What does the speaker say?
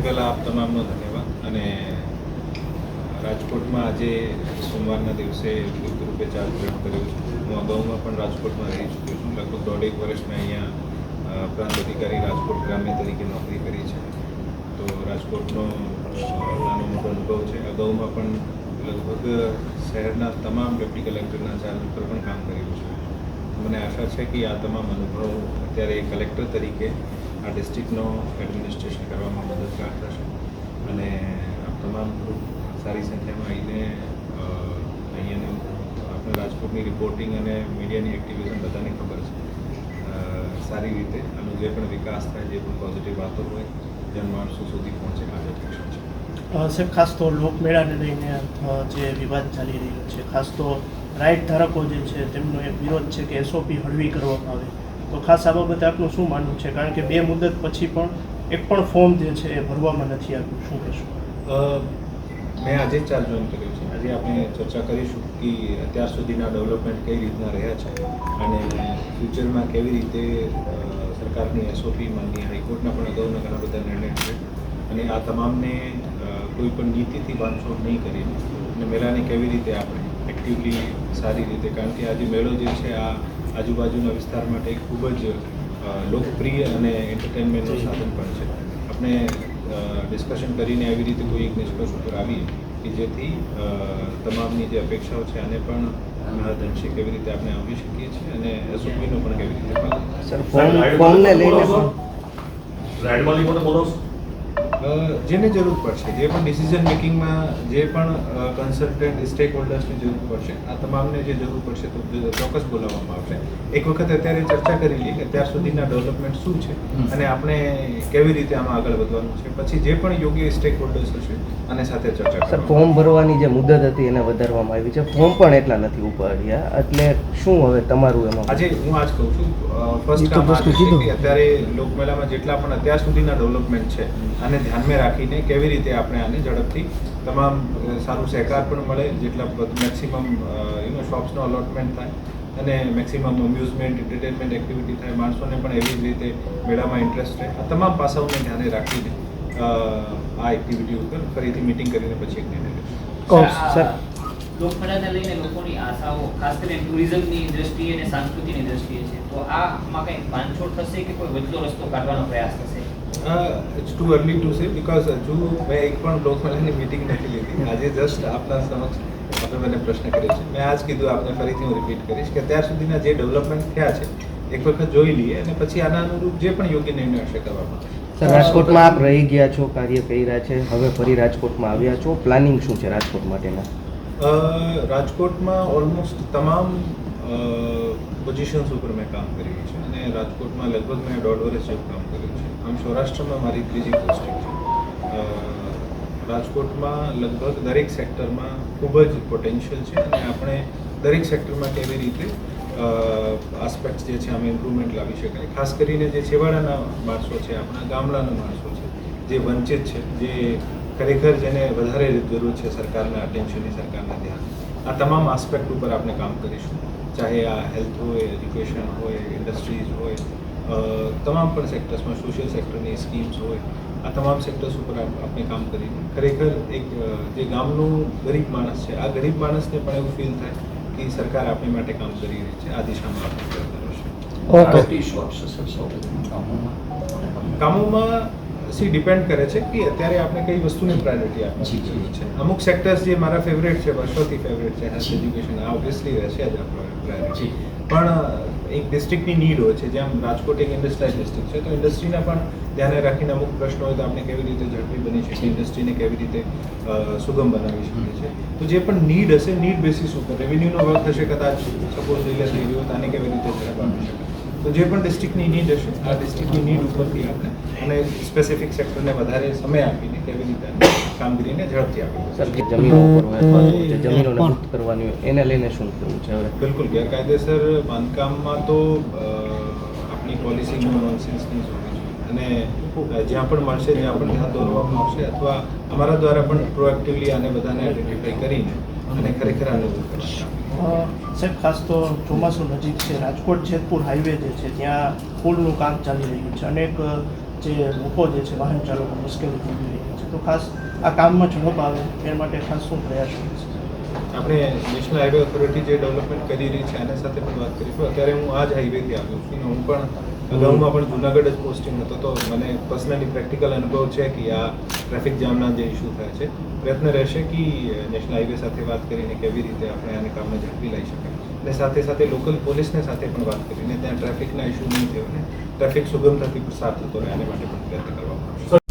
પહેલાં આપ તમામનો ધન્યવાદ. અને રાજકોટમાં આજે સોમવારના દિવસે વિદ્યુત રૂપે ચાર્જ ગ્રહણ કર્યો છું. હું અગાઉમાં પણ રાજકોટમાં રહી ચૂક્યો છું. લગભગ દોઢેક વર્ષ મેં અહીંયા પ્રાંત અધિકારી રાજકોટ ગ્રામ્ય તરીકે નોકરી કરી છે. તો રાજકોટનો નાનો મોટો અનુભવ છે. અગાઉમાં પણ લગભગ શહેરના તમામ ડેપ્ટી કલેક્ટરના ચાર્જ ઉપર પણ કામ કર્યું છે. મને આશા છે કે આ તમામ અનુભવ અત્યારે કલેક્ટર તરીકે આ ડિસ્ટ્રિક્ટનો એડમિનિસ્ટ્રેશન કરવામાં મદદગાર થશે. અને આ તમામ ગ્રુપ સારી સંખ્યામાં આવીને અહીંયાનું આપણે રાજકોટની રિપોર્ટિંગ અને મીડિયાની એક્ટિવિઝમ બધાને ખબર છે. સારી રીતે આનો જે પણ વિકાસ થાય, જે પણ પોઝિટિવ વાતો હોય, જનમાનસો સુધી પહોંચે આ જ અપેક્ષા છે. સાહેબ, ખાસ તો લોકમેળાને લઈને જે વિવાદ ચાલી રહ્યો છે, ખાસ તો રાઇટ ધારકો જે છે તેમનો એક વિરોધ છે કે એસઓપી હળવી કરવામાં આવે, તો ખાસ આ બાબતે આપનું શું માનવું છે? કારણ કે 2 મુદત પછી પણ એક પણ ફોર્મ જે છે એ ભરવામાં નથી આવ્યું, શું કહેશું? મેં આજે જ ચાર્જ જોઈન કર્યો છે. આજે આપણે ચર્ચા કરીશું કે અત્યાર સુધીના ડેવલપમેન્ટ કઈ રીતના રહ્યા છે અને ફ્યુચરમાં કેવી રીતે સરકારની એસઓપી માનની હાઈકોર્ટના પણ અગાઉના ઘણા બધા નિર્ણય છે અને આ તમામને કોઈ પણ નીતિથી બાંધછોડ નહીં કરીને અને મેળાને કેવી રીતે આપણે એક્ટિવલી સારી રીતે, કારણ કે આજે મેળો જે છે આ આજુબાજુના વિસ્તાર માટે ખૂબ જ લોકપ્રિય અને એન્ટરટેનમેન્ટનું સાધન પણ છે. આપણે ડિસ્કશન કરીને આવી રીતે કોઈ એક નિષ્કર્ષ ઉપર આવીએ કે જેથી તમામની જે અપેક્ષાઓ છે આને પણ મહદઅંશે કેવી રીતે આપણે આવી શકીએ છીએ અને એસઓપીનું પણ કેવી રીતે પાલન. સર, ફોર્મને લઈને રાઇડવાલી પણ બોલો. જેને જરૂર પડશે, જે પણ ડિસિઝન મેકિંગમાં જે પણ કન્સલ્ટન્ટ સ્ટેક હોલ્ડર્સની જરૂર પડશે, આ તમામને જે જરૂર પડશે તો ચોક્કસ બોલાવવામાં આવશે. એક વખત અત્યારે ચર્ચા કરી લઈએ કે અત્યાર સુધીના ડેવલપમેન્ટ શું છે અને આપણે કેવી રીતે આમાં આગળ વધવાનું છે. પછી જે પણ યોગ્ય સ્ટેક હોલ્ડર્સ હશે અને સાથે ચર્ચા સર, ફોર્મ ભરવાની જે મુદત હતી એને વધારવામાં આવી છે, ફોર્મ પણ એટલા નથી ઉપાડ્યા, એટલે શું હવે તમારું એમાં? આજે હું આજ કહું છું, ફર્સ્ટ કામ આ છે કે અત્યારે લોકમેળામાં જેટલા પણ અત્યાર સુધીના ડેવલપમેન્ટ છે અને ધ્યાનમાં રાખીને કેવી રીતે આપણે આને ઝડપથી તમામ સારું સહકાર પણ મળે, જેટલા મેક્સિમમ શોપ્સનો અલોટમેન્ટ થાય અને મેક્સિમમ અમ્યુઝમેન્ટ એન્ટરટેનમેન્ટ એક્ટિવિટી થાય, માણસોને પણ એવી જ રીતે મેળામાં ઇન્ટરેસ્ટ રહે. આ તમામ પાસાઓને ધ્યાને રાખીને આ એક્ટિવિટી ઉપર ફરીથી મિટિંગ કરીને પછી એક નિર્ણય લેશું. સર, લોકમેળાને લઈને લોકોની આશાઓ ખાસ કરીને ટુરિઝમની દ્રષ્ટિએ અને સંસ્કૃતિની દ્રષ્ટિએ છે, તો આમાં કંઈ બાંધછોડ થશે કે કોઈ વચલો રસ્તો કાઢવાનો પ્રયાસ થશે? It's too early to say, because હજુ મેં એક પણ લોકમેળાની મિટિંગ નથી લીધી. આજે જસ્ટ આપના સમક્ષ આપણે મને પ્રશ્ન કર્યો છે. મેં આજ કીધું, આપને ફરીથી હું રિપીટ કરીશ કે અત્યાર સુધીના જે ડેવલપમેન્ટ થયા છે એક વખત જોઈ લઈએ અને પછી આના અનુરૂપ જે પણ યોગ્ય નિર્ણય હશે કરવામાં. સર, રાજકોટમાં આપ રહી ગયા છો, કાર્ય કર્યા છે, હવે ફરી રાજકોટમાં આવ્યા છો, પ્લાનિંગ શું છે રાજકોટ માટેના? રાજકોટમાં ઓલમોસ્ટ તમામ પોઝિશન્સ ઉપર મેં કામ કર્યું છે અને રાજકોટમાં લગભગ મેં 1.5 વર્ષ જેવું કામ કર્યું છે. આમ સૌરાષ્ટ્રમાં મારી ત્રીજી પોસ્ટિંગ છે. રાજકોટમાં લગભગ દરેક સેક્ટરમાં ખૂબ જ પોટેન્શિયલ છે અને આપણે દરેક સેક્ટરમાં કેવી રીતે આસ્પેક્ટ્સ જે છે આમાં ઇમ્પ્રુવમેન્ટ લાવી શકાય. ખાસ કરીને જે છેવાડાના માણસો છે, આપણા ગામડાના માણસો છે, જે વંચિત છે, જે ખરેખર જેને વધારે જરૂર છે સરકારના અટેન્શનની, સરકારના ધ્યાન, આ તમામ આસ્પેક્ટ ઉપર આપણે કામ કરીશું. ચાહે આ હેલ્થ હોય, એજ્યુકેશન હોય, ઇન્ડસ્ટ્રીઝ હોય, તમામ પણ સેક્ટર્સમાં સોશિયલ સેક્ટરની સ્કીમ્સ હોય, આ તમામ સેક્ટર્સ ઉપર આપણે કામ કરીને ખરેખર એક જે ગામનું ગરીબ માણસ છે, આ ગરીબ માણસને પણ એવું ફીલ થાય કે સરકાર આપણી માટે કામ કરી રહી છે. આ દિશામાં આપણે કરતા રહીશું. કામોમાં ડિપેન્ડ કરે છે કે અત્યારે આપણે કઈ વસ્તુની પ્રાયોરિટી આપવાની જરૂર છે. અમુક સેક્ટર્સ જે મારા ફેવરેટ છે, વર્ષોથી ફેવરેટ છે, હેલ્થ, એજ્યુકેશન, આ ઓબ્વિયસલી રહેશે જ પ્રાયોરિટી. પણ એક ડિસ્ટ્રિક્ટની નીડ હોય છે, જેમ રાજકોટ એક ઇન્ડસ્ટ્રીયલ ડિસ્ટ્રિક્ટ છે, તો ઇન્ડસ્ટ્રીના પણ ધ્યાને રાખીને અમુક પ્રશ્નો હોય તો આપણે કેવી રીતે ઝડપી બની શકીએ, ઇન્ડસ્ટ્રીને કેવી રીતે સુગમ બનાવી શકીએ છીએ. તો જે પણ નીડ હશે, નીડ બેસિસ ઉપર રેવન્યુનો વર્ક હશે, કદાચ સપોઝ રિલે થઈ ગયો તો આને કેવી રીતે ઝડપ આપી શકાય. તો જે પણ ડિસ્ટ્રિક્ટની નીડ હશે, આ ડિસ્ટ્રિક્ટની નીડ ઉપરથી આપણે અને સ્પેસિફિક સેક્ટરને વધારે સમય આપીને કેવી રીતે કામગીરીને ઝડપથી આપી. સર, જે જમીનો ઉપર હોય અથવા તો જે જમીનોને મુક્ત કરવાની હોય એને લઈને શું કરવું છે હવે? બિલકુલ, ગેરકાયદેસર બાંધકામમાં તો આપણી પોલિસી નો નોનસેન્સની જ હોવી જોઈએ અને જ્યાં પણ મળશે, જ્યાં પણ ધ્યાન દોરવામાં આવશે અથવા અમારા દ્વારા પણ પ્રોએક્ટિવલી આને બધાને આઈડેન્ટિફાઈ કરીને અને ખરેખર આને દૂર કરવામાં. સાહેબ, ખાસ તો ચોમાસું નજીક છે, રાજકોટ જેતપુર હાઈવે જે છે ત્યાં પુલનું કામ ચાલી રહ્યું છે, અનેક જે લોકો જે છે વાહન ચાલકો મુશ્કેલી ભોગવી રહ્યા છે. તો ખાસ આ કામમાં ઝડપ આવે એ માટે ખાસ શું પ્રયાસ કરીશું? આપણે નેશનલ હાઈવે ઓથોરિટી જે ડેવલપમેન્ટ કરી રહી છે એના સાથે પણ વાત કરીશું. અત્યારે હું આ જ હાઈવેથી આવ્યો છું ને હું પણ અગાઉમાં પણ જુનાગઢ જ પોસ્ટિંગ હતો, તો મને પર્સનલી પ્રેક્ટિકલ અનુભવ છે કે આ ટ્રાફિક જામના જે ઇસ્યુ થાય છે. પ્રયત્ન રહેશે કે નેશનલ હાઈવે સાથે વાત કરીને કેવી રીતે આપણે આને કામને ઝડપી લઈ શકાય, અને સાથે સાથે લોકલ પોલીસને સાથે પણ વાત કરીને ત્યાં ટ્રાફિકના ઇસ્યુ નહીં થયો ને ટ્રાફિક સુગમતાથી સાફ થતો રહે આને માટે પણ પ્રયત્ન કરવામાં આવશે.